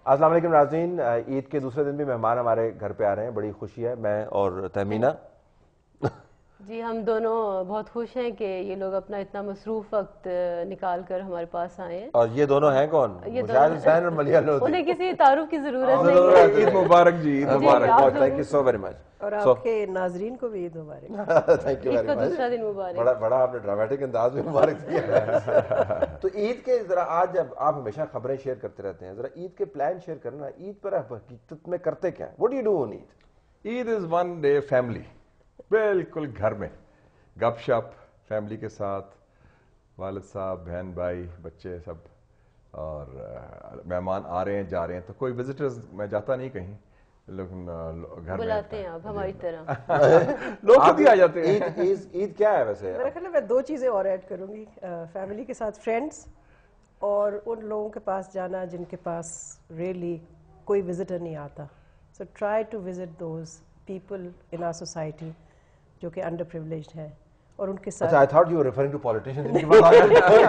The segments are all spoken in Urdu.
السلام علیکم ناظرین، عید کے دوسرے دن بھی مہمان ہمارے گھر پہ آ رہے ہیں، بڑی خوشی ہے، میں اور تہمینہ۔ جی ہم دونوں بہت خوش ہیں کہ یہ لوگ اپنا اتنا مصروف وقت نکال کر ہمارے پاس آئے ہیں۔ اور یہ دونوں ہیں کون؟ مشاہد حسین اور ملیحہ لودھی۔ انہیں کسی تعارف کی ضرورت نہیں ہے۔ عید مبارک جی، عید مبارک۔ Thank you so very much. اور آپ کے ناظرین کو بھی عید مبارک۔ تھینک یو عید ویری کا مچ۔ دوسرا دن مبارک۔ بڑا آپ نے ڈرامیٹک انداز میں مبارک دیا۔ تو عید کے ذرا آج جب آپ ہمیشہ خبریں شیئر کرتے رہتے ہیں، ذرا عید کے پلان شیئر کرنا، عید پر آپ حقیقت میں کرتے کیا ہیں؟ What do you do on Eid? Eid is one day family, بالکل گھر میں گپ شپ فیملی کے ساتھ، والد صاحب، بہن بھائی، بچے سب، اور مہمان آ رہے ہیں جا رہے ہیں، تو کوئی وزٹرز میں جاتا نہیں کہیں، لیکن گھر میں بلاتے ہیں آپ ہماری طرح۔ لوگ خود ہی آ جاتے ہیں۔ عید کیا ہے ویسے؟ میرا خیال ہے میں دو چیزیں اور ایڈ کروں گی، فیملی کے ساتھ فرینڈس، اور ان لوگوں کے پاس جانا جن کے پاس ریئلی کوئی وزٹر نہیں آتا۔ So try to visit those people in our society جو کہ انڈر پریولیجڈ ہیں، اور ان کے ساتھ۔ اچھا، I thought you were referring to politicians جن کے پاس آج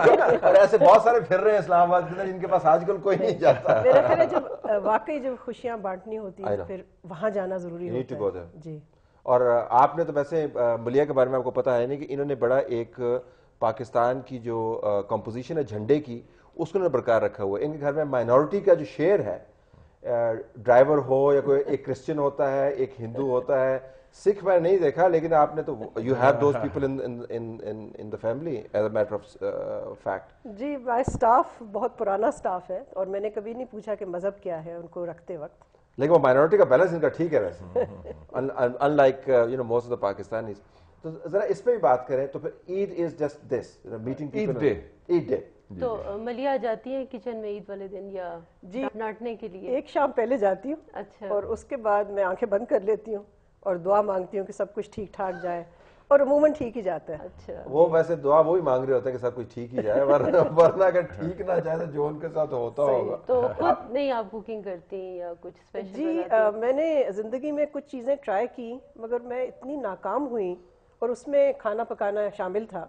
کل اور ایسے بہت سارے پھر رہے ہیں اسلام آباد کے اندر جن کے پاس آج کل کوئی نہیں جاتا۔ میرا خیال ہے جب واقعی جب خوشیاں بانٹنی ہوتی ہیں پھر وہاں جانا ضروری ہوتا ہے۔ جی، اور آپ نے تو ویسے ملیحہ کے بارے میں آپ کو پتا ہے نہیں کہ انہوں نے بڑا ایک پاکستان کی جو کمپوزیشن ہے جھنڈے کی، اس کو انہوں نے برقرار رکھا ہوا ہے۔ ان کے گھر میں مائنورٹی کا جو شیئر ہے، ڈرائیور ہو یا کوئی ایک کرسچن ہوتا ہے، ایک ہندو ہوتا ہے، سکھ میں نہیں دیکھا، لیکن آپ نے تو you have those people in the family as a matter of fact. جی، مائی اسٹاف بہت پرانا اسٹاف ہے، اور میں نے کبھی نہیں پوچھا کہ مذہب کیا ہے ان کو رکھتے وقت، لیکن وہ مائنورٹی کا بیلنس ان کا ٹھیک ہے ویسے، unlike most of the Pakistanis. تو ذرا اس پہ بھی بات کریں تو پھر Eid is just this meeting people, Eid day. تو ملیحہ جاتی ہیں کچن میں عید والے دن یا جی ناٹنے کے لیے؟ ایک شام پہلے جاتی ہوں، اچھا، اور اس کے بعد میں آنکھیں بند کر لیتی ہوں اور دعا مانگتی ہوں کہ سب کچھ ٹھیک ٹھاک جائے، اور عموماً ٹھیک ہی جاتا ہے۔ اچھا، وہ ویسے دعا وہی مانگ رہے ہوتے ہیں کہ سب کچھ ٹھیک ہی جائے، ورنہ اگر ٹھیک نہ جائے تو جو ان کے ساتھ ہوتا ہوگا۔ تو خود نہیں آپ کوکنگ کرتی ہیں یا کچھ اسپیشل؟ جی، میں نے زندگی میں کچھ چیزیں ٹرائی کی، مگر میں اتنی ناکام ہوئی، اور اس میں کھانا پکانا شامل تھا،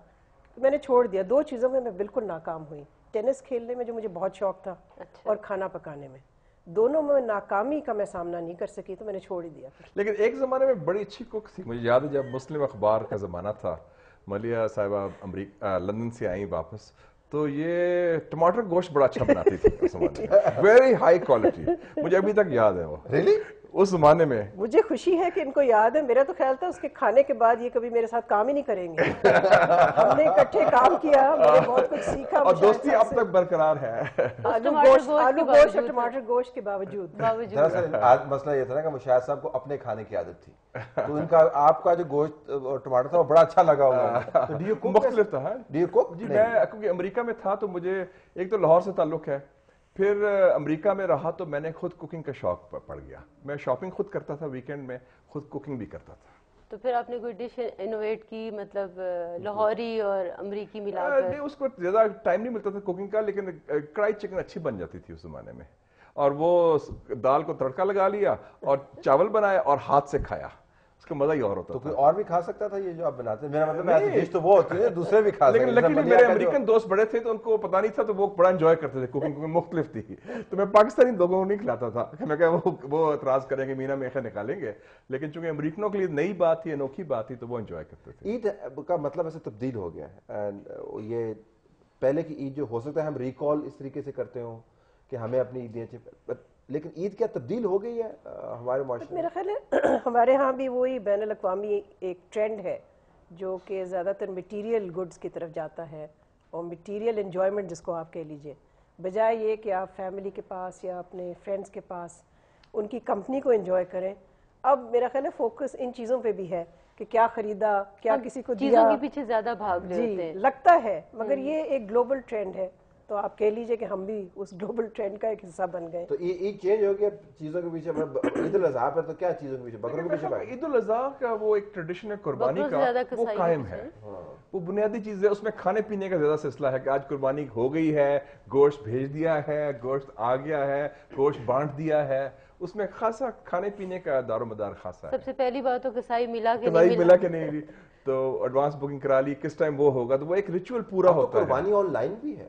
میں نے چھوڑ دیا۔ دو چیزوں میں میں بالکل ناکام ہوئی، ٹینس کھیلنے میں جو مجھے بہت شوق تھا، اور کھانا پکانے میں، دونوں میں ناکامی کا میں سامنا نہیں کر سکی، تو میں نے چھوڑ ہی دیا۔ لیکن ایک زمانے میں بڑی اچھی کوک تھی، مجھے یاد ہے جب مسلم اخبار کا زمانہ تھا، ملیحہ صاحبہ لندن سے آئیں واپس، تو یہ ٹماٹر گوشت بڑا اچھا بناتی تھی اس زمانے میں، ویری ہائی کوالٹی، مجھے ابھی تک یاد ہے وہ اس زمانے میں۔ مجھے خوشی ہے کہ ان کو یاد ہے، میرا تو خیال تھا اس کے کھانے کے بعد یہ کبھی میرے ساتھ کام ہی نہیں کریں گے۔ ہم نے اکٹھے کام کیا، میں نے بہت کچھ سیکھا، اور دوستی اب تک برقرار ہے۔ آلو گوشت اور ٹماٹر گوشت کے باوجود۔ دراصل آج مسئلہ یہ تھا نا کہ مشاہد صاحب کو اپنے کھانے کی عادت تھی، تو ان کا آپ کا جو گوشت اور ٹماٹر تھا وہ بڑا اچھا لگا ہوا۔ مختلف تھا۔ ڈو یو کوک؟ جی، میں کیونکہ امریکہ میں تھا تو مجھے ایک تو لاہور سے تعلق ہے، پھر امریکہ میں رہا تو میں نے خود کوکنگ کا شوق پڑ گیا، میں شاپنگ خود کرتا تھا، ویکینڈ میں خود کوکنگ بھی کرتا تھا۔ تو پھر آپ نے کوئی ڈش انوویٹ کی، مطلب لاہوری اور امریکی ملا کر؟ نہیں، اس کو زیادہ ٹائم نہیں ملتا تھا کوکنگ کا، لیکن کڑھائی چکن اچھی بن جاتی تھی اس زمانے میں، اور وہ دال کو تڑکا لگا لیا اور چاول بنائے اور ہاتھ سے کھایا، اس کا مزہ ہی اور ہوتا تو تھا۔ کوئی اور بھی کھا سکتا تھا یہ جو آپ بناتے ہیں؟ میرا مطلب ہے ڈش تو وہ ہوتی ہے دوسرے بھی کھا سکتے ہیں، لیکن میرے امریکن دوست بڑے تھے تو ان کو پتا نہیں تھا، تو وہ بڑا انجوائے کرتے تھے، کوکنگ مختلف تھی، تو میں پاکستانی لوگوں کو نہیں کھلاتا تھا، میں کہا وہ اعتراض کریں گے، مینا میخے نکالیں گے، لیکن چونکہ امریکنوں کے لیے نئی بات تھی، انوکھی بات تھی، تو وہ انجوائے کرتے تھے۔ عید کا مطلب ایسے تبدیل ہو گیا ہے، یہ پہلے کی عید جو ہو سکتا ہے ہم ریکال اس طریقے سے کرتے ہوں کہ ہمیں اپنی عیدیں، لیکن عید کیا تبدیل ہو گئی ہے ہمارے معاشرے میں؟ میرا خیال ہے ہمارے ہاں بھی وہی بین الاقوامی ایک ٹرینڈ ہے جو کہ زیادہ تر مٹیریل گڈز کی طرف جاتا ہے، اور مٹیریل انجوائمنٹ جس کو آپ کہہ لیجئے، بجائے یہ کہ آپ فیملی کے پاس یا اپنے فرینڈس کے پاس ان کی کمپنی کو انجوائے کریں۔ اب میرا خیال ہے فوکس ان چیزوں پہ بھی ہے کہ کیا خریدا، کیا کسی کو دیا، چیزوں کے پیچھے زیادہ بھاگ رہے ہوتے ہیں، لگتا ہے، مگر یہ ایک گلوبل ٹرینڈ ہے، تو آپ کہہ لیجئے کہ ہم بھی اس گلوبل ٹرینڈ کا ایک حصہ بن گئے۔ تو عید چینج ہو گیا چیزوں کے پیچھے، عید الاضحیٰ پر تو کیا چیزوں کے پیچھے؟ بکروں کے پیچھے بھاگ؟ عید الاضحیٰ کا وہ ایک ٹریڈیشن ہے قربانی کا، وہ قائم ہے، وہ بنیادی چیز ہے، اس میں کھانے پینے کا زیادہ سلسلہ ہے کہ آج قربانی ہو گئی ہے، گوشت بھیج دیا ہے، گوشت آ گیا ہے، گوشت بانٹ دیا ہے، اس میں خاصا کھانے پینے کا دار و مدار خاصا ہے۔ سب سے پہلی بات تو کسائی ملا کے نہیں، تو ایڈوانس بکنگ کرا لی، کس ٹائم وہ ہوگا، تو وہ ایک ریچول پورا ہوتا ہے۔ قربانی آن لائن بھی ہے،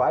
buy